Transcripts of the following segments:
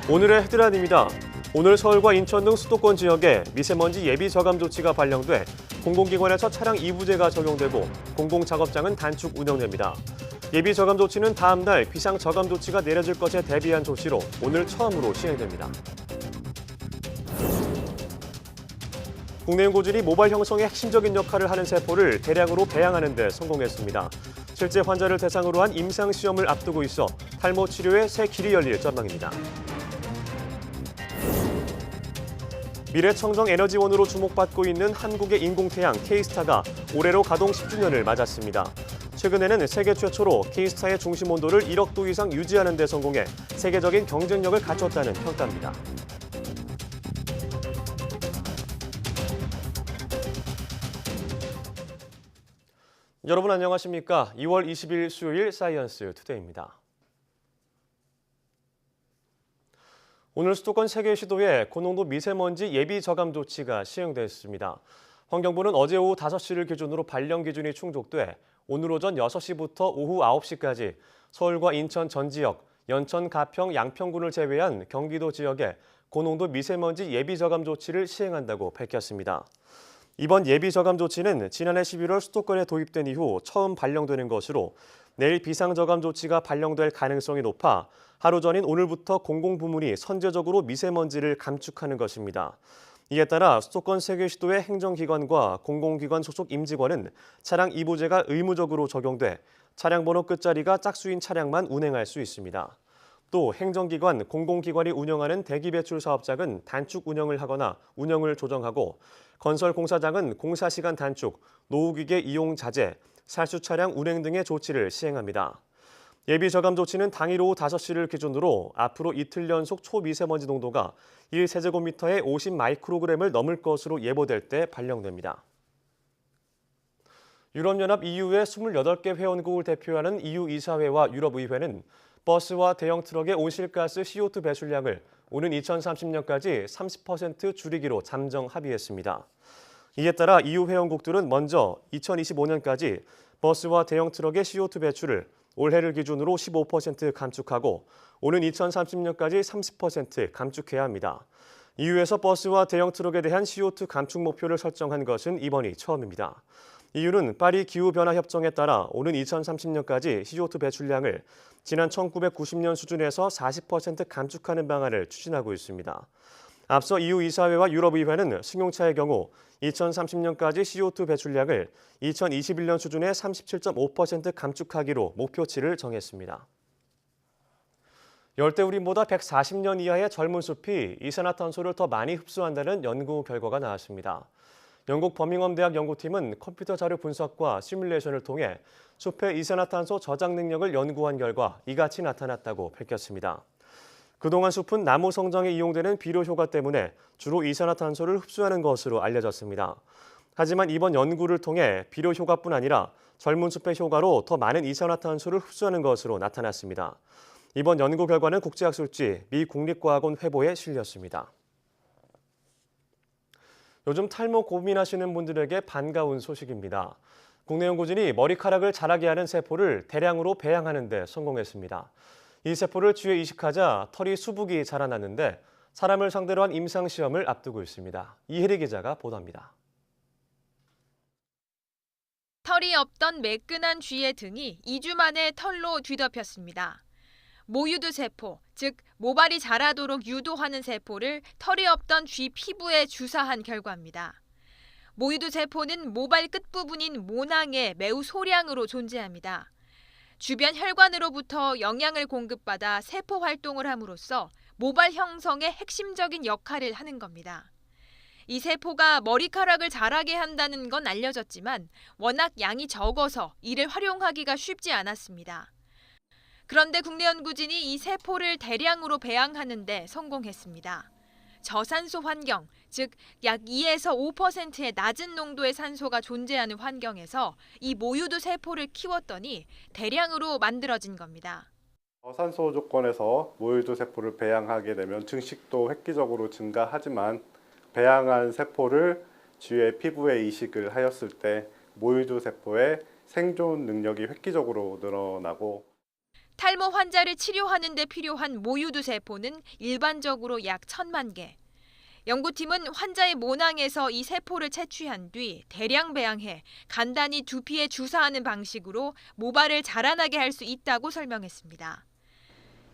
오늘의 헤드라인입니다. 오늘 서울과 인천 등 수도권 지역에 미세먼지 예비 저감 조치가 발령돼 공공기관에서 차량 이부제가 적용되고 공공작업장은 단축 운영됩니다. 예비 저감 조치는 다음 날 비상 저감 조치가 내려질 것에 대비한 조치로 오늘 처음으로 시행됩니다. 국내 고질이 모발 형성에 핵심적인 역할을 하는 세포를 대량으로 배양하는 데 성공했습니다. 실제 환자를 대상으로 한 임상시험을 앞두고 있어 탈모 치료에 새 길이 열릴 전망입니다. 미래청정에너지원으로 주목받고 있는 한국의 인공태양 K스타가 올해로 가동 10주년을 맞았습니다. 최근에는 세계 최초로 K스타의 중심 온도를 1억 도 이상 유지하는 데 성공해 세계적인 경쟁력을 갖췄다는 평가입니다. 여러분 안녕하십니까? 2월 20일 수요일 사이언스 투데이입니다. 오늘 수도권 3개 시도에 고농도 미세먼지 예비 저감 조치가 시행됐습니다. 환경부는 어제 오후 5시를 기준으로 발령 기준이 충족돼 오늘 오전 6시부터 오후 9시까지 서울과 인천 전 지역, 연천, 가평, 양평군을 제외한 경기도 지역에 고농도 미세먼지 예비 저감 조치를 시행한다고 밝혔습니다. 이번 예비 저감 조치는 지난해 11월 수도권에 도입된 이후 처음 발령되는 것으로 내일 비상 저감 조치가 발령될 가능성이 높아 하루 전인 오늘부터 공공부문이 선제적으로 미세먼지를 감축하는 것입니다. 이에 따라 수도권 3개 시도의 행정기관과 공공기관 소속 임직원은 차량 이부제가 의무적으로 적용돼 차량 번호 끝자리가 짝수인 차량만 운행할 수 있습니다. 또 행정기관, 공공기관이 운영하는 대기배출 사업장은 단축 운영을 하거나 운영을 조정하고 건설 공사장은 공사시간 단축, 노후기계 이용 자제, 살수 차량 운행 등의 조치를 시행합니다. 예비 저감 조치는 당일 오후 5시를 기준으로 앞으로 이틀 연속 초미세먼지 농도가 1세제곱미터에 50 마이크로그램을 넘을 것으로 예보될 때 발령됩니다. 유럽연합 EU의 28개 회원국을 대표하는 EU 이사회와 유럽의회는 버스와 대형 트럭의 온실가스 CO2 배출량을 오는 2030년까지 30% 줄이기로 잠정 합의했습니다. 이에 따라 EU 회원국들은 먼저 2025년까지 버스와 대형 트럭의 CO2 배출을 올해를 기준으로 15% 감축하고 오는 2030년까지 30% 감축해야 합니다. EU에서 버스와 대형 트럭에 대한 CO2 감축 목표를 설정한 것은 이번이 처음입니다. EU는 파리 기후변화협정에 따라 오는 2030년까지 CO2 배출량을 지난 1990년 수준에서 40% 감축하는 방안을 추진하고 있습니다. 앞서 EU 이사회와 유럽의회는 승용차의 경우 2030년까지 CO2 배출량을 2021년 수준의 37.5% 감축하기로 목표치를 정했습니다. 열대우림보다 140년 이하의 젊은 숲이 이산화탄소를 더 많이 흡수한다는 연구 결과가 나왔습니다. 영국 버밍엄 대학 연구팀은 컴퓨터 자료 분석과 시뮬레이션을 통해 숲의 이산화탄소 저장 능력을 연구한 결과 이같이 나타났다고 밝혔습니다. 그동안 숲은 나무 성장에 이용되는 비료 효과 때문에 주로 이산화탄소를 흡수하는 것으로 알려졌습니다. 하지만 이번 연구를 통해 비료 효과뿐 아니라 젊은 숲의 효과로 더 많은 이산화탄소를 흡수하는 것으로 나타났습니다. 이번 연구 결과는 국제학술지 미 국립과학원 회보에 실렸습니다. 요즘 탈모 고민하시는 분들에게 반가운 소식입니다. 국내 연구진이 머리카락을 자라게 하는 세포를 대량으로 배양하는 데 성공했습니다. 이 세포를 쥐에 이식하자 털이 수북이 자라났는데 사람을 상대로 한 임상시험을 앞두고 있습니다. 이혜리 기자가 보도합니다. 털이 없던 매끈한 쥐의 등이 2주 만에 털로 뒤덮였습니다. 모유두 세포, 즉 모발이 자라도록 유도하는 세포를 털이 없던 쥐 피부에 주사한 결과입니다. 모유두 세포는 모발 끝부분인 모낭에 매우 소량으로 존재합니다. 주변 혈관으로부터 영양을 공급받아 세포 활동을 함으로써 모발 형성에 핵심적인 역할을 하는 겁니다. 이 세포가 머리카락을 자라게 한다는 건 알려졌지만 워낙 양이 적어서 이를 활용하기가 쉽지 않았습니다. 그런데 국내 연구진이 이 세포를 대량으로 배양하는 데 성공했습니다. 저산소 환경, 즉 약 2에서 5%의 낮은 농도의 산소가 존재하는 환경에서 이 모유두 세포를 키웠더니 대량으로 만들어진 겁니다. 저산소 조건에서 모유두 세포를 배양하게 되면 증식도 획기적으로 증가하지만 배양한 세포를 쥐의 피부에 이식을 하였을 때 모유두 세포의 생존 능력이 획기적으로 늘어나고 탈모 환자를 치료하는 데 필요한 모유두 세포는 일반적으로 약 1,000만 개. 연구팀은 환자의 모낭에서 이 세포를 채취한 뒤 대량 배양해 간단히 두피에 주사하는 방식으로 모발을 자라나게 할 수 있다고 설명했습니다.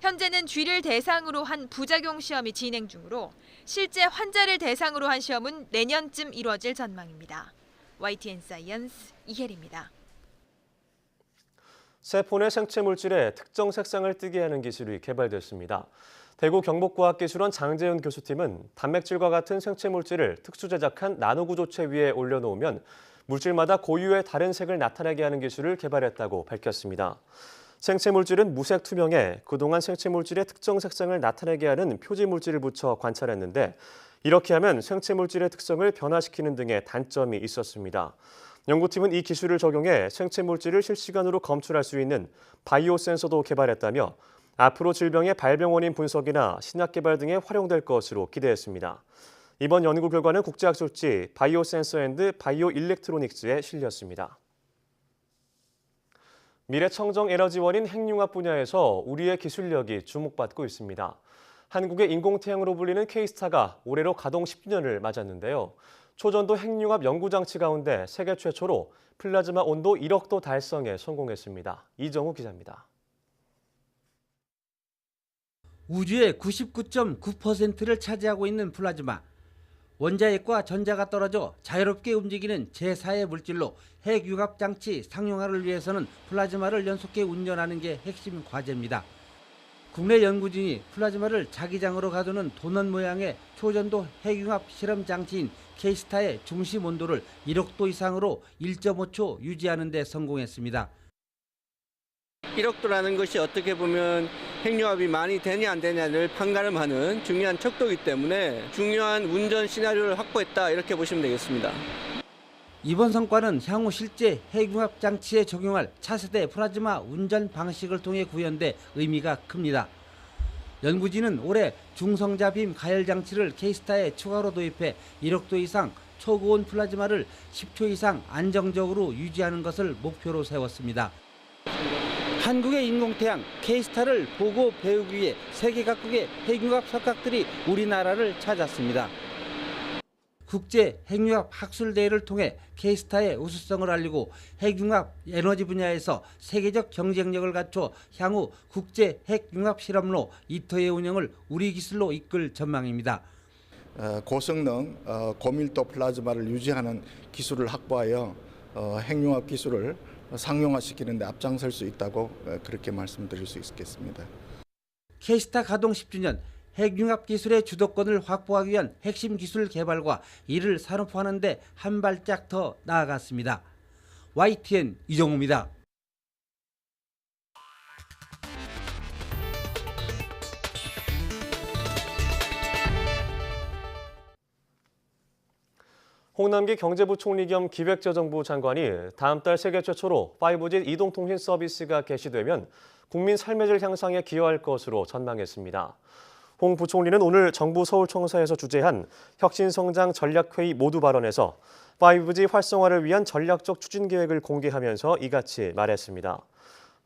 현재는 쥐를 대상으로 한 부작용 시험이 진행 중으로 실제 환자를 대상으로 한 시험은 내년쯤 이뤄질 전망입니다. YTN 사이언스 이혜리입니다. 세포 내 생체 물질에 특정 색상을 띠게 하는 기술이 개발됐습니다. 대구 경북과학기술원 장재은 교수팀은 단백질과 같은 생체 물질을 특수 제작한 나노구조체 위에 올려놓으면 물질마다 고유의 다른 색을 나타내게 하는 기술을 개발했다고 밝혔습니다. 생체 물질은 무색 투명해 그동안 생체 물질의 특정 색상을 나타내게 하는 표지 물질을 붙여 관찰했는데 이렇게 하면 생체 물질의 특성을 변화시키는 등의 단점이 있었습니다. 연구팀은 이 기술을 적용해 생체 물질을 실시간으로 검출할 수 있는 바이오 센서도 개발했다며 앞으로 질병의 발병 원인 분석이나 신약 개발 등에 활용될 것으로 기대했습니다. 이번 연구 결과는 국제학술지 바이오 센서 앤드 바이오 일렉트로닉스에 실렸습니다. 미래 청정 에너지원인 핵융합 분야에서 우리의 기술력이 주목받고 있습니다. 한국의 인공태양으로 불리는 K-스타가 올해로 가동 10주년을 맞았는데요. 초전도 핵융합 연구장치 가운데 세계 최초로 플라즈마 온도 1억도 달성에 성공했습니다. 이정우 기자입니다. 우주의 99.9%를 차지하고 있는 플라즈마. 원자핵과 전자가 떨어져 자유롭게 움직이는 제4의 물질로 핵융합장치 상용화를 위해서는 플라즈마를 연속해 운전하는 게 핵심 과제입니다. 국내 연구진이 플라즈마를 자기장으로 가두는 도넛 모양의 초전도 핵융합 실험 장치인 K-스타의 중심 온도를 1억도 이상으로 1.5초 유지하는 데 성공했습니다. 1억도라는 것이 어떻게 보면 핵융합이 많이 되냐 안 되냐를 판가름하는 중요한 척도이기 때문에 중요한 운전 시나리오를 확보했다 이렇게 보시면 되겠습니다. 이번 성과는 향후 실제 핵융합 장치에 적용할 차세대 플라즈마 운전 방식을 통해 구현돼 의미가 큽니다. 연구진은 올해 중성자 빔 가열 장치를 K-스타에 추가로 도입해 1억도 이상 초고온 플라즈마를 10초 이상 안정적으로 유지하는 것을 목표로 세웠습니다. 한국의 인공태양 K-스타를 보고 배우기 위해 세계 각국의 핵융합 석학들이 우리나라를 찾았습니다. 국제 핵융합 학술대회를 통해 K-스타의 우수성을 알리고 핵융합 에너지 분야에서 세계적 경쟁력을 갖춰 향후 국제 핵융합 실험로 이터의 운영을 우리 기술로 이끌 전망입니다. 고성능 고밀도 플라즈마를 유지하는 기술을 확보하여 핵융합 기술을 상용화시키는 데 앞장설 수 있다고 그렇게 말씀드릴 수 있겠습니다. K-스타 가동 10주년 핵융합 기술의 주도권을 확보하기 위한 핵심 기술 개발과 이를 산업화하는 데 한 발짝 더 나아갔습니다. YTN 이정우입니다. 홍남기 경제부총리 겸 기획재정부 장관이 다음 달 세계 최초로 5G 이동통신 서비스가 개시되면 국민 삶의 질 향상에 기여할 것으로 전망했습니다. 홍 부총리는 오늘 정부 서울청사에서 주재한 혁신성장 전략회의 모두 발언에서 5G 활성화를 위한 전략적 추진 계획을 공개하면서 이같이 말했습니다.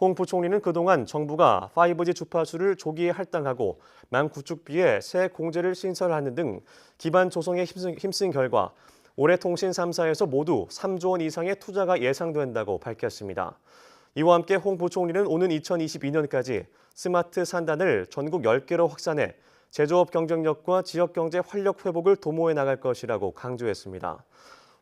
홍 부총리는 그동안 정부가 5G 주파수를 조기에 할당하고 망구축비에 새 공제를 신설하는 등 기반 조성에 힘쓴 결과 올해 통신 3사에서 모두 3조 원 이상의 투자가 예상된다고 밝혔습니다. 이와 함께 홍 부총리는 오는 2022년까지 스마트 산단을 전국 10개로 확산해 제조업 경쟁력과 지역경제 활력 회복을 도모해 나갈 것이라고 강조했습니다.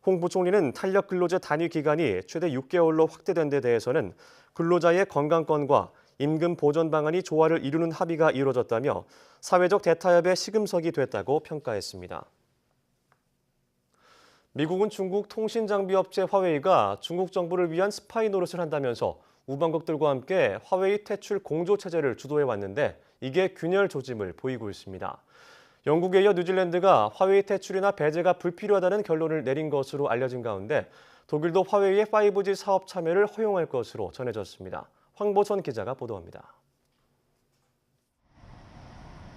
홍 부총리는 탄력 근로제 단위 기간이 최대 6개월로 확대된 데 대해서는 근로자의 건강권과 임금 보전 방안이 조화를 이루는 합의가 이루어졌다며 사회적 대타협의 시금석이 됐다고 평가했습니다. 미국은 중국 통신장비업체 화웨이가 중국 정부를 위한 스파이 노릇을 한다면서 우방국들과 함께 화웨이 퇴출 공조체제를 주도해 왔는데 이게 균열 조짐을 보이고 있습니다. 영국에 이어 뉴질랜드가 화웨이 퇴출이나 배제가 불필요하다는 결론을 내린 것으로 알려진 가운데 독일도 화웨이의 5G 사업 참여를 허용할 것으로 전해졌습니다. 황보선 기자가 보도합니다.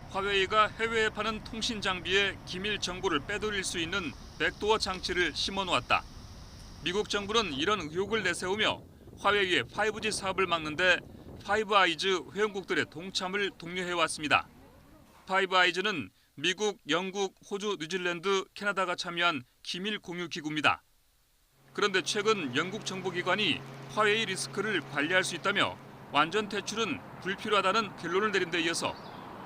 화웨이가 해외에 파는 통신 장비에 기밀 정보를 빼돌릴 수 있는 백도어 장치를 심어놓았다. 미국 정부는 이런 의혹을 내세우며 화웨이의 5G 사업을 막는데 파이브 아이즈 회원국들의 동참을 독려해왔습니다. 파이브 아이즈는 미국, 영국, 호주, 뉴질랜드, 캐나다가 참여한 기밀 공유 기구입니다. 그런데 최근 영국 정보기관이 화웨이 리스크를 관리할 수 있다며 완전 퇴출은 불필요하다는 결론을 내린 데 이어서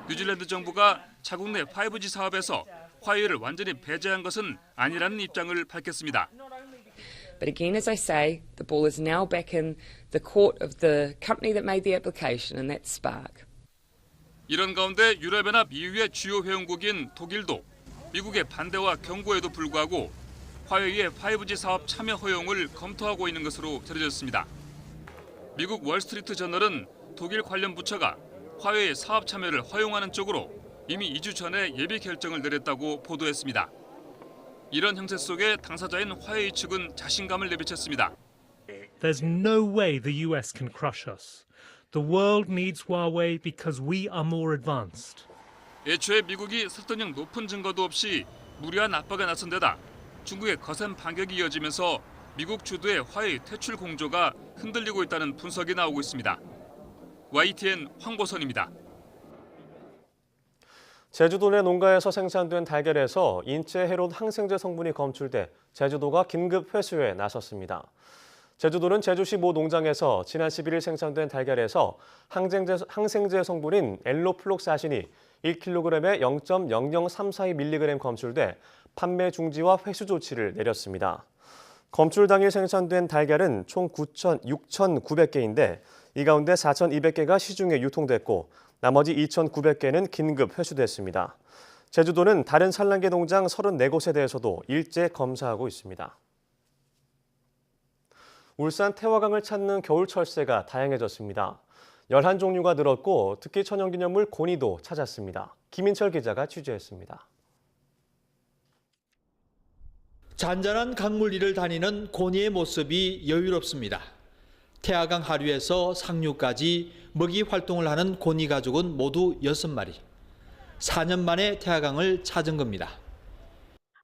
뉴질랜드 정부가 자국 내 5G 사업에서 화웨이를 완전히 배제한 것은 아니라는 입장을 밝혔습니다. But again, as I say, the ball is now back in the court of the company that made the application, and that's Spark. 이런 가운데 유럽연합 EU의 주요 회원국인 독일도 미국의 반대와 경고에도 불구하고 화웨이의 5G 사업 참여 허용을 검토하고 있는 것으로 전해졌습니다. 미국 월스트리트 저널은 독일 관련 부처가 화웨이의 사업 참여를 허용하는 쪽으로 이미 2주 전에 예비 결정을 내렸다고 보도했습니다. 이런 형세 속에 당사자인 화웨이 측은 자신감을 내비쳤습니다. There's no way the US can crush us. The world needs Huawei because we are more advanced. 애초에 미국이 설득력 높은 증거도 없이 무리한 압박에 나선 데다 중국의 거센 반격이 이어지면서 미국 주도의 화웨이 퇴출 공조가 흔들리고 있다는 분석이 나오고 있습니다. YTN 황보선입니다. 제주도 내 농가에서 생산된 달걀에서 인체에 해로운 항생제 성분이 검출돼 제주도가 긴급 회수에 나섰습니다. 제주도는 제주시 모 농장에서 지난 11일 생산된 달걀에서 항생제 성분인 엘로플록사신이 1kg에 0.00342mg 검출돼 판매 중지와 회수 조치를 내렸습니다. 검출 당일 생산된 달걀은 총 6,900개인데 이 가운데 4,200개가 시중에 유통됐고 나머지 2,900개는 긴급 회수됐습니다. 제주도는 다른 산란계 농장 34곳에 대해서도 일제 검사하고 있습니다. 울산 태화강을 찾는 겨울 철새가 다양해졌습니다. 11종류가 늘었고 특히 천연기념물 고니도 찾았습니다. 김인철 기자가 취재했습니다. 잔잔한 강물 위를 다니는 고니의 모습이 여유롭습니다. 태화강 하류에서 상류까지 먹이 활동을 하는 고니 가족은 모두 6마리. 4년 만에 태화강을 찾은 겁니다.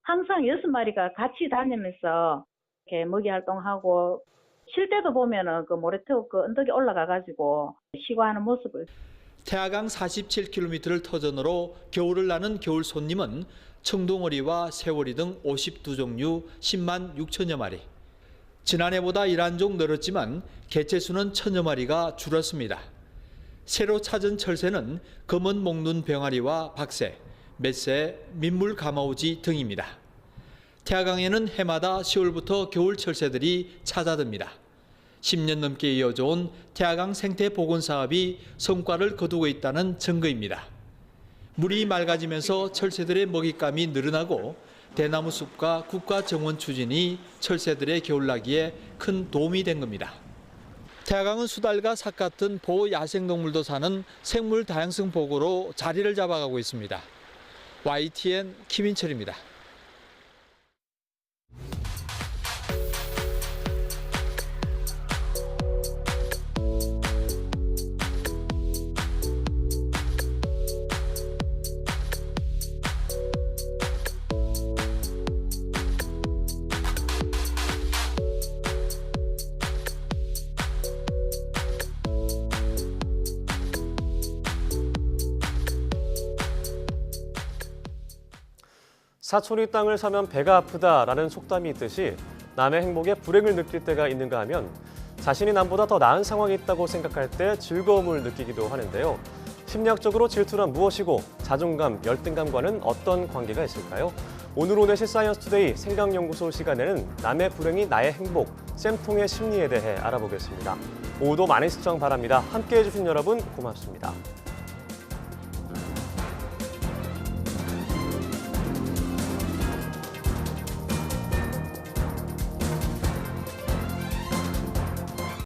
항상 6마리가 같이 다니면서 이렇게 먹이 활동하고 쉴 때도 보면은 그 모래톱 그 언덕에 올라가가지고 쉬고 하는 모습을. 태화강 47km를 터전으로 겨울을 나는 겨울 손님은 청둥오리와 새오리 등 52종류 10만 6천여 마리. 지난해보다 1안종 늘었지만 개체수는 1,000여 마리가 줄었습니다. 새로 찾은 철새는 검은 목눈 병아리와 박새, 멧새, 민물 가마우지 등입니다. 태화강에는 해마다 10월부터 겨울 철새들이 찾아듭니다. 10년 넘게 이어져온 태화강 생태 복원 사업이 성과를 거두고 있다는 증거입니다. 물이 맑아지면서 철새들의 먹잇감이 늘어나고 대나무 숲과 국가 정원 추진이 철새들의 겨울나기에 큰 도움이 된 겁니다. 태화강은 수달과 삭 같은 보호 야생동물도 사는 생물 다양성 보고로 자리를 잡아가고 있습니다. YTN 김인철입니다. 사촌이 땅을 사면 배가 아프다라는 속담이 있듯이 남의 행복에 불행을 느낄 때가 있는가 하면 자신이 남보다 더 나은 상황이 있다고 생각할 때 즐거움을 느끼기도 하는데요. 심리학적으로 질투란 무엇이고 자존감, 열등감과는 어떤 관계가 있을까요? 오늘 오내시 사이언스투데이 생각연구소 시간에는 남의 불행이 나의 행복, 쌤통의 심리에 대해 알아보겠습니다. 오후도 많은 시청 바랍니다. 함께해 주신 여러분 고맙습니다.